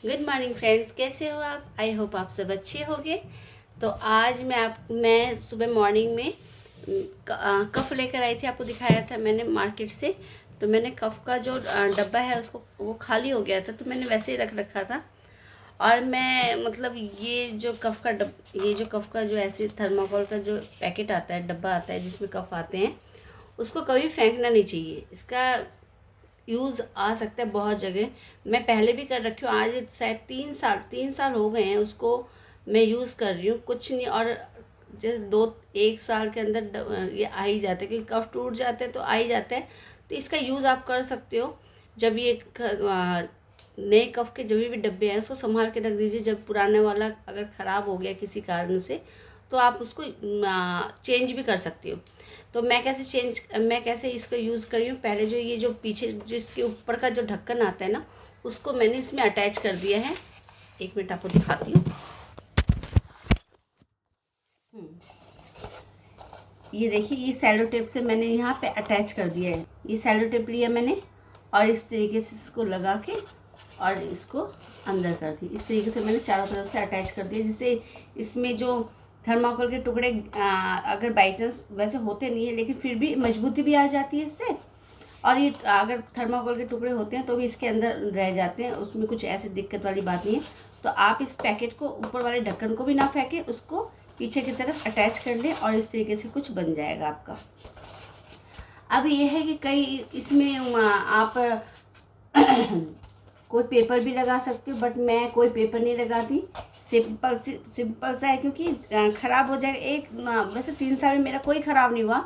Good morning friends, कैसे हो आप? आई होप आप सब अच्छे होंगे। तो आज मैं सुबह मॉर्निंग में कफ़ लेकर आई थी। आपको दिखाया था मैंने मार्केट से। तो मैंने कफ़ का जो डब्बा है उसको वो खाली हो गया था, तो मैंने वैसे ही रख रखा था। और मैं मतलब ये जो कफ़ का जो ऐसे थर्माकोल का जो पैकेट आता है, डब्बा आता है जिसमें कफ़ आते हैं, उसको कभी फेंकना नहीं चाहिए। इसका यूज़ आ सकता है बहुत जगह। मैं पहले भी कर रखी हूँ, आज शायद 3 साल हो गए हैं उसको मैं यूज़ कर रही हूँ। कुछ नहीं, और जैसे 1 साल के अंदर ये आ ही जाता है, क्योंकि कफ टूट जाते हैं तो आ ही जाता है। तो इसका यूज़ आप कर सकते हो। जब ये नए कफ के जब भी डब्बे हैं उसको संभाल के रख दीजिए। जब पुराने वाला अगर ख़राब हो गया किसी कारण से, तो आप उसको चेंज भी कर सकती हो। तो मैं कैसे इसको यूज़ कर रही हूँ। पहले जो ये जो पीछे जिसके ऊपर का जो ढक्कन आता है ना, उसको मैंने इसमें अटैच कर दिया है। 1 मिनट आपको दिखाती हूँ। ये देखिए, ये सेलो टेप से मैंने यहाँ पे अटैच कर दिया है। ये सेलो टेप लिया मैंने और इस तरीके से इसको लगा के और इसको अंदर कर दी। इस तरीके से मैंने चारों तरफ से अटैच कर दिया, जिससे इसमें जो थर्माकोल के टुकड़े अगर बाई चांस वैसे होते नहीं है, लेकिन फिर भी मजबूती भी आ जाती है इससे। और ये अगर थर्माकोल के टुकड़े होते हैं तो भी इसके अंदर रह जाते हैं, उसमें कुछ ऐसी दिक्कत वाली बात नहीं है। तो आप इस पैकेट को ऊपर वाले ढक्कन को भी ना फेंकें, उसको पीछे की तरफ अटैच कर लें और इस तरीके से कुछ बन जाएगा आपका। अब ये है कि कई इसमें आप कोई पेपर भी लगा सकते हो, बट मैं कोई पेपर नहीं लगाती। सिंपल सा है, क्योंकि ख़राब हो जाएगा। वैसे 3 साल में मेरा कोई ख़राब नहीं हुआ,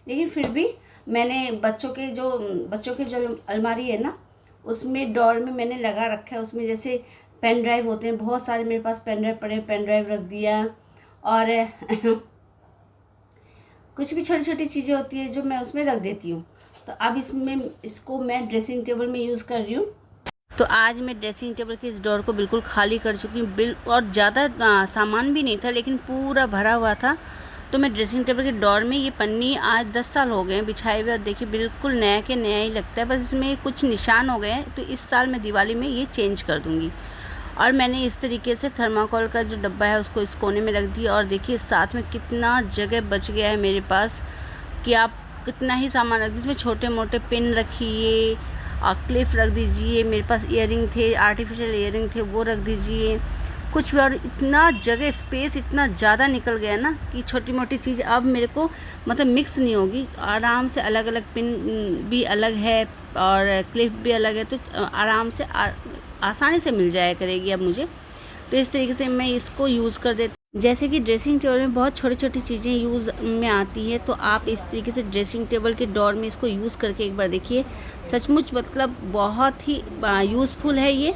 लेकिन फिर भी मैंने बच्चों के जो अलमारी है ना, उसमें ड्रॉअर में मैंने लगा रखा है। उसमें जैसे पेन ड्राइव होते हैं, बहुत सारे मेरे पास पेन ड्राइव पड़े हैं, पेन ड्राइव रख दिया। और कुछ भी छोटी छोटी चीज़ें होती है जो मैं उसमें रख देती हूँ। तो अब इसको मैं ड्रेसिंग टेबल में यूज़ कर रही हूँ। तो आज मैं ड्रेसिंग टेबल के इस ड्रॉअर को बिल्कुल खाली कर चुकी हूँ। और ज़्यादा सामान भी नहीं था, लेकिन पूरा भरा हुआ था। तो मैं ड्रेसिंग टेबल के ड्रॉअर में ये पन्नी आज 10 साल हो गए हैं बिछाए हुए, और देखिए बिल्कुल नया के नया ही लगता है। बस इसमें कुछ निशान हो गए हैं, तो इस साल मैं दिवाली में ये चेंज कर दूँगी। और मैंने इस तरीके से थर्माकोल का जो डब्बा है उसको इस कोने में रख दिया। और देखिए साथ में कितना जगह बच गया है मेरे पास, कि आप कितना ही सामान रख दीजिए। इसमें छोटे मोटे पिन रखिए और क्लिप रख दीजिए। मेरे पास ईयरिंग थे, आर्टिफिशियल ईयरिंग थे, वो रख दीजिए। कुछ भी, और इतना जगह स्पेस इतना ज़्यादा निकल गया ना कि छोटी मोटी चीज़ अब मेरे को मतलब मिक्स नहीं होगी। आराम से अलग अलग पिन भी अलग है और क्लिप भी अलग है, तो आराम से आसानी से मिल जाया करेगी अब मुझे। तो इस तरीके से मैं इसको यूज़ कर देती हूँ। जैसे कि ड्रेसिंग टेबल में बहुत छोटी छोटी चीज़ें यूज़ में आती हैं, तो आप इस तरीके से ड्रेसिंग टेबल के ड्रॉअर में इसको यूज़ करके एक बार देखिए। सचमुच मतलब बहुत ही यूज़फुल है ये।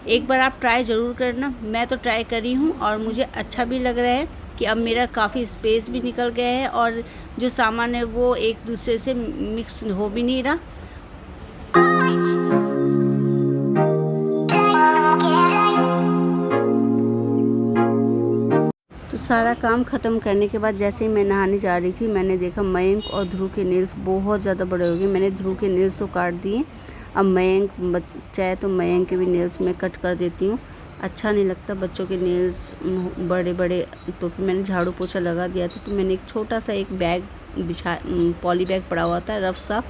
एक बार आप ट्राई ज़रूर करना। मैं तो ट्राई करी हूँ और मुझे अच्छा भी लग रहा है कि अब मेरा काफ़ी स्पेस भी निकल गया है, और जो सामान है वो एक दूसरे से मिक्स हो भी नहीं रहा। तो सारा काम ख़त्म करने के बाद जैसे ही मैं नहाने जा रही थी, मैंने देखा मयंक और ध्रुव के नेल्स बहुत ज़्यादा बड़े हो गए। मैंने ध्रुव के नेल्स तो काट दिए, अब मयंक बच्चा है तो मयंक के भी नेल्स मैं कट कर देती हूँ। अच्छा नहीं लगता बच्चों के नेल्स बड़े बड़े। तो फिर मैंने झाड़ू पोछा लगा दिया था। तो मैंने एक छोटा सा एक बैग पॉली बैग पड़ा हुआ था रफ सा,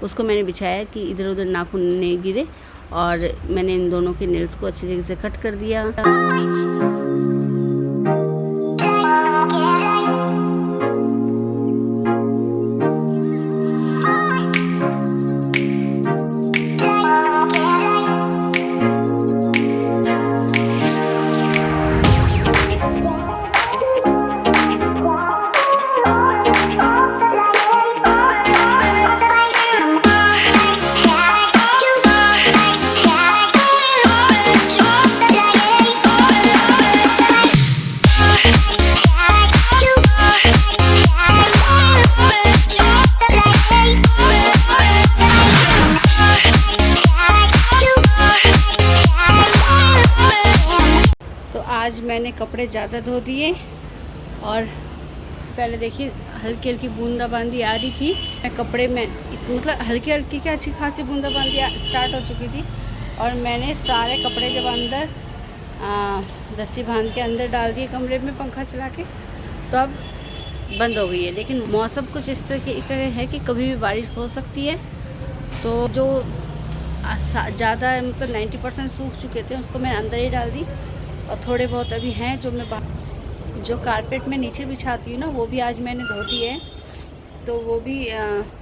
उसको मैंने बिछाया कि इधर उधर नाखून नहीं गिरे। और मैंने इन दोनों के नेल्स को अच्छी तरीके से कट कर दिया। आज मैंने कपड़े ज़्यादा धो दिए, और पहले देखिए हल्की हल्की बूंदाबांदी आ रही थी। मैं कपड़े में मतलब हल्की हल्की क्या अच्छी खासी बूंदाबांदी स्टार्ट हो चुकी थी, और मैंने सारे कपड़े जब अंदर रस्सी बांध के अंदर डाल दिए कमरे में पंखा चला के, तो अब बंद हो गई है। लेकिन मौसम कुछ इस तरह का है कि कभी भी बारिश हो सकती है। तो जो ज़्यादा मतलब 90% सूख चुके थे उसको मैं अंदर ही डाल दी, और थोड़े बहुत अभी हैं जो मैं जो कारपेट में नीचे बिछाती हूँ ना, वो भी आज मैंने धो दिए है। तो वो भी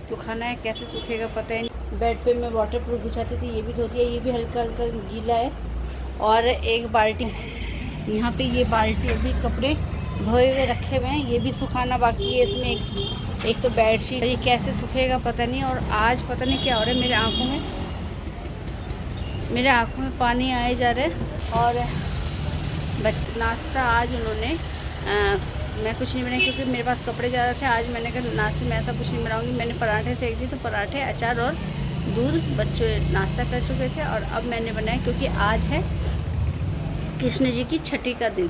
सुखाना है, कैसे सूखेगा पता है नहीं। बेड पे मैं वाटर प्रूफ बिछाती थी, ये भी धो दिया, ये भी हल्का हल्का गीला है। और एक बाल्टी यहाँ पे, ये बाल्टी अभी कपड़े धोए हुए रखे हुए हैं, ये भी सुखाना बाकी है। इसमें एक तो बेडशीट, ये कैसे सूखेगा पता नहीं। और आज पता नहीं क्या हो रहा है, मेरे आँखों में पानी आए जा रहा है। और नाश्ता आज उन्होंने मैं कुछ नहीं बनाई क्योंकि मेरे पास कपड़े ज़्यादा थे। आज मैंने कहा नाश्ते में ऐसा कुछ नहीं बनाऊंगी। मैंने पराठे सेक दिए, तो पराठे, अचार और दूध बच्चे नाश्ता कर चुके थे। और अब मैंने बनाया क्योंकि आज है कृष्ण जी की छठी का दिन।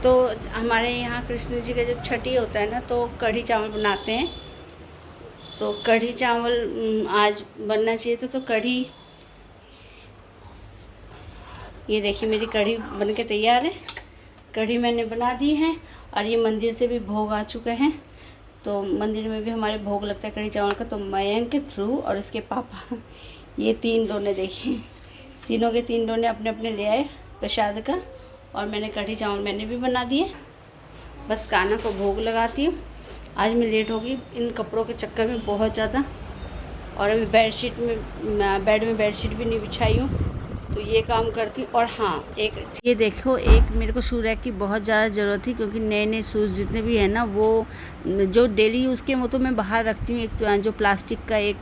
तो हमारे यहाँ कृष्ण जी का जब छठी होता है ना, तो कढ़ी चावल बनाते हैं। तो कढ़ी चावल आज बनना चाहिए था। तो कढ़ी, ये देखिए मेरी कढ़ी बन के तैयार है। कढ़ी मैंने बना दी है। और ये मंदिर से भी भोग आ चुके हैं। तो मंदिर में भी हमारे भोग लगता है कढ़ी चावल का। तो मयंक के थ्रू और इसके पापा, ये 3 डोने देखिए, तीनों के 3 डोने अपने अपने ले आए प्रसाद का। और मैंने कढ़ी चावल मैंने भी बना दिए। बस कान्हा को भोग लगाती हूँ। आज मैं लेट हो गई इन कपड़ों के चक्कर में बहुत ज़्यादा। और अभी बेड में बेडशीट भी नहीं बिछाई हूँ, तो ये काम करती हूँ। और हाँ, एक ये देखो, एक मेरे को शू रैक की बहुत ज़्यादा ज़रूरत थी क्योंकि नए नए शूज़ जितने भी हैं ना, वो जो डेली यूज़ के वो तो मैं बाहर रखती हूँ। एक जो प्लास्टिक का एक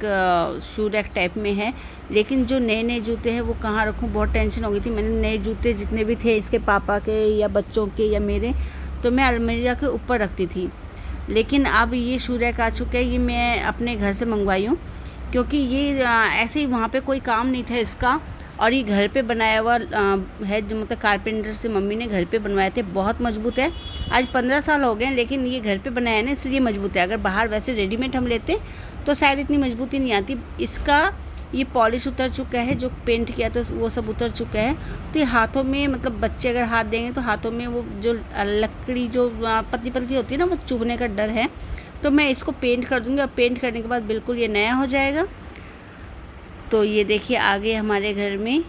शू रैक टाइप में है, लेकिन जो नए नए जूते हैं वो कहाँ रखूँ, बहुत टेंशन हो गई थी। मैंने नए जूते जितने भी थे इसके पापा के या बच्चों के या मेरे, तो मैं अलमीरा के ऊपर रखती थी। लेकिन अब ये शू रैक आ चुका है, ये मैं अपने घर से मंगवाई हूँ क्योंकि ये ऐसे ही वहाँ पे कोई काम नहीं था इसका। और ये घर पे बनाया हुआ है, जो मतलब कारपेंटर से मम्मी ने घर पे बनवाए थे। बहुत मजबूत है। आज 15 साल हो गए हैं, लेकिन ये घर पे बनाया है ना, इसलिए मजबूत है। अगर बाहर वैसे रेडीमेड हम लेते तो शायद इतनी मजबूती नहीं आती। इसका ये पॉलिश उतर चुका है, जो पेंट किया तो वो सब उतर चुका है। तो ये हाथों में, मतलब बच्चे अगर हाथ देंगे तो हाथों में वो जो लकड़ी जो पतली पतली होती है ना, वो चुभने का डर है। तो मैं इसको पेंट कर दूँगी और पेंट करने के बाद बिल्कुल ये नया हो जाएगा। तो ये देखिए आगे हमारे घर में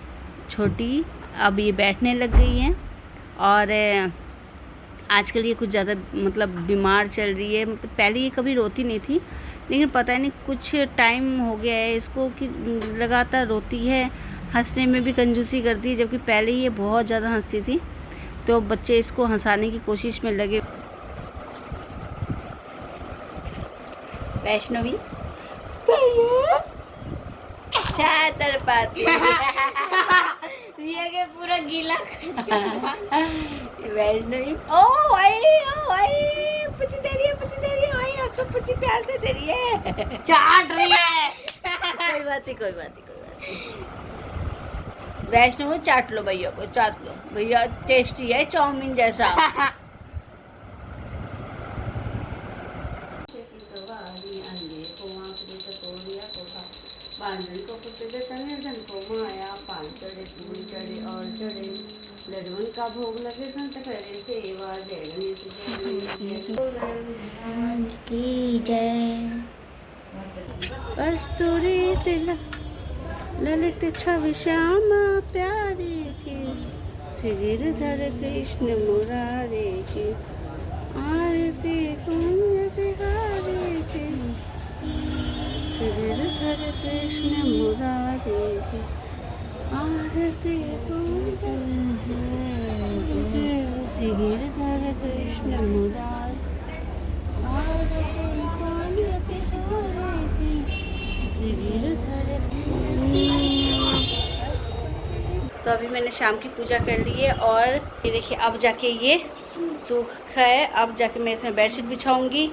छोटी अब ये बैठने लग गई हैं। और आजकल ये कुछ ज़्यादा मतलब बीमार चल रही है। मतलब पहले ये कभी रोती नहीं थी, लेकिन पता नहीं कुछ टाइम हो गया है इसको कि लगातार रोती है। हंसने में भी कंजूसी करती है, जबकि पहले ये बहुत ज़्यादा हंसती थी। तो बच्चे इसको हंसाने की कोशिश में लगे। वैष्णवी पाती रिया के पूरा गीला वैष्णवी, ओ भाई पुची दे रही है भाई, अब तो पुची प्यार से दे रही है, चाट रही है। कोई बात नहीं। वैष्णवी चाट लो, भैया को चाट लो, भैया टेस्टी है चाउमीन जैसा। का भोग लगे संत करे सेवा, जय गणेश की जय। कस्तूरी तिलक ललित छवि श्यामा प्यारे की, श्रीधर कृष्ण मुरारे की, आरती कुंज बिहारी की, श्रीधर कृष्ण मुरारे की, आरती कुंज श्रीधर कृष्ण मुरारे, आरती कुंज बिहारी की, श्रीधर। तो अभी मैंने शाम की पूजा कर ली है और ये देखिए अब जाके ये सूख है। अब जाके मैं इसमें बेडशीट बिछाऊंगी।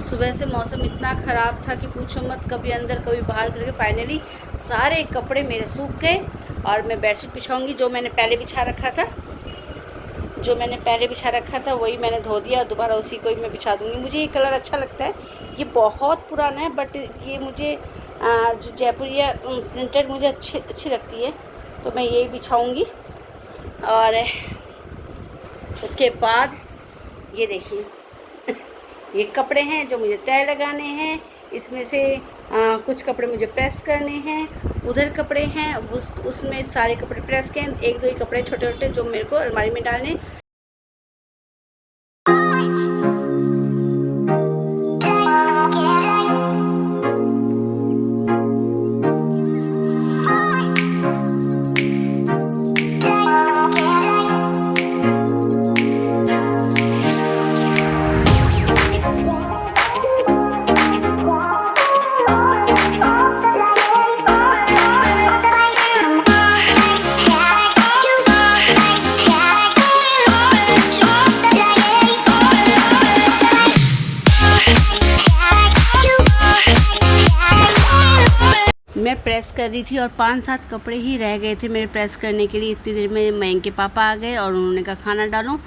सुबह से मौसम इतना ख़राब था कि पूछो मत, कभी अंदर कभी बाहर करके फाइनली सारे कपड़े मेरे सूख गए। और मैं बेडशीट बिछाऊंगी, जो मैंने पहले बिछा रखा था वही मैंने धो दिया और दोबारा उसी को ही मैं बिछा दूंगी। मुझे ये कलर अच्छा लगता है, ये बहुत पुराना है बट ये मुझे जो जयपुरिया प्रिंटेड मुझे अच्छी लगती है, तो मैं यही बिछाऊंगी। और उसके बाद ये देखिए ये कपड़े हैं जो मुझे तय लगाने हैं। इसमें से कुछ कपड़े मुझे प्रेस करने हैं, उधर कपड़े हैं उसमें सारे कपड़े प्रेस के हैं, एक दो ही कपड़े छोटे छोटे जो मेरे को अलमारी में डालने। मैं प्रेस कर रही थी और 5-7 कपड़े ही रह गए थे मेरे प्रेस करने के लिए। इतनी देर में मयंक के पापा आ गए और उन्होंने कहा खाना डालो।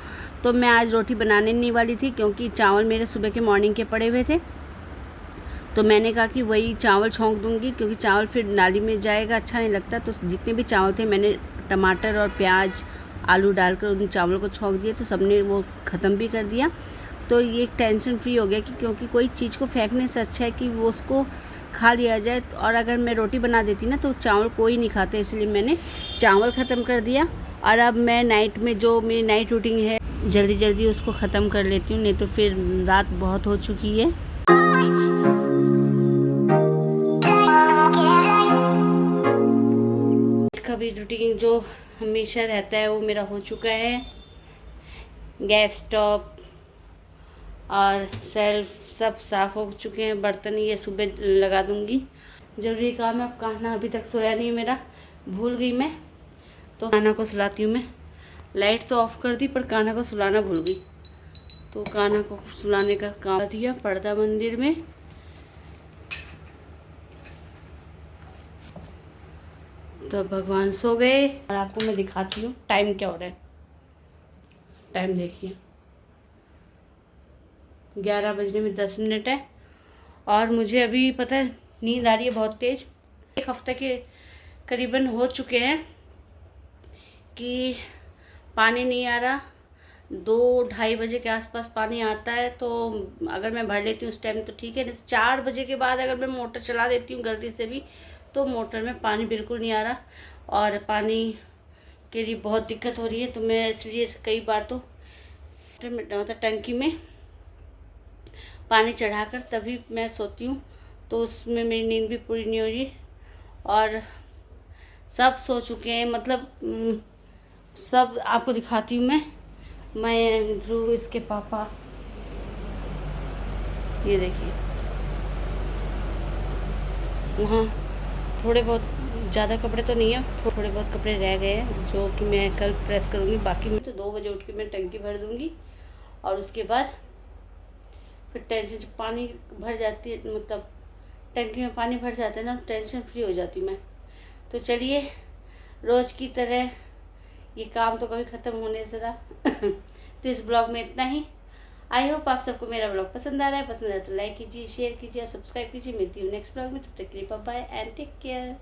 तो मैं आज रोटी बनाने नहीं वाली थी क्योंकि चावल मेरे सुबह के मॉर्निंग के पड़े हुए थे। तो मैंने कहा कि वही चावल छौंक दूंगी क्योंकि चावल फिर नाली में जाएगा, अच्छा नहीं लगता। तो जितने भी चावल थे मैंने टमाटर और प्याज आलू डालकर उन चावलों को छौंक दिए, तो सबने वो ख़त्म भी कर दिया। तो ये एक टेंशन फ्री हो गया कि क्योंकि कोई चीज़ को फेंकने से अच्छा है कि वो उसको खा लिया जाए। और अगर मैं रोटी बना देती ना तो चावल कोई नहीं खाता, इसलिए मैंने चावल ख़त्म कर दिया। और अब मैं नाइट में जो मेरी नाइट रूटीन है जल्दी जल्दी उसको ख़त्म कर लेती हूँ, नहीं तो फिर रात बहुत हो चुकी है। का भी रूटीन जो हमेशा रहता है वो मेरा हो चुका है। गैस स्टोव और सेल्फ सब साफ़ हो चुके हैं। बर्तन ये सुबह लगा दूंगी। ज़रूरी काम है। अब कान्हा अभी तक सोया नहीं मेरा, भूल गई मैं, तो कान्हा को सुलाती हूँ मैं। लाइट तो ऑफ़ कर दी पर कान्हा को सुलाना भूल गई, तो कान्हा को सुलाने का काम दिया पर्दा मंदिर में। तो भगवान सो गए और आपको मैं दिखाती हूँ टाइम क्या हो रहा है। टाइम देखिए 11 बजने में 10 मिनट है और मुझे अभी पता है नींद आ रही है बहुत तेज़। एक हफ्ते के करीबन हो चुके हैं कि पानी नहीं आ रहा। 2-2:30 बजे के आसपास पानी आता है, तो अगर मैं भर लेती हूँ उस टाइम तो ठीक है, नहीं तो 4 बजे के बाद अगर मैं मोटर चला देती हूँ गलती से भी तो मोटर में पानी बिल्कुल नहीं आ रहा और पानी के लिए बहुत दिक्कत हो रही है। तो मैं इसलिए कई बार तो मतलब टंकी में पानी चढ़ाकर तभी मैं सोती हूँ, तो उसमें मेरी नींद भी पूरी नहीं हो रही। और सब सो चुके हैं, मतलब सब आपको दिखाती हूँ मैं ध्रुव, इसके पापा, ये देखिए वहाँ थोड़े बहुत, ज़्यादा कपड़े तो नहीं है, थोड़े बहुत कपड़े रह गए हैं जो कि मैं कल प्रेस करूँगी। बाकी मैं तो 2 बजे उठ के मैं टंकी भर दूँगी और उसके बाद फिर टेंशन, जब पानी भर जाती है, मतलब टंकी में पानी भर जाता है ना, टेंशन फ्री हो जाती मैं। तो चलिए रोज़ की तरह ये काम तो कभी ख़त्म होने से रहा। तो इस ब्लॉग में इतना ही। आई होप आप सबको मेरा ब्लॉग पसंद आ रहा है। पसंद आया तो लाइक कीजिए, शेयर कीजिए और सब्सक्राइब कीजिए। मिलती हूँ नेक्स्ट ब्लॉग में, तब तक के लिए bye bye and take care.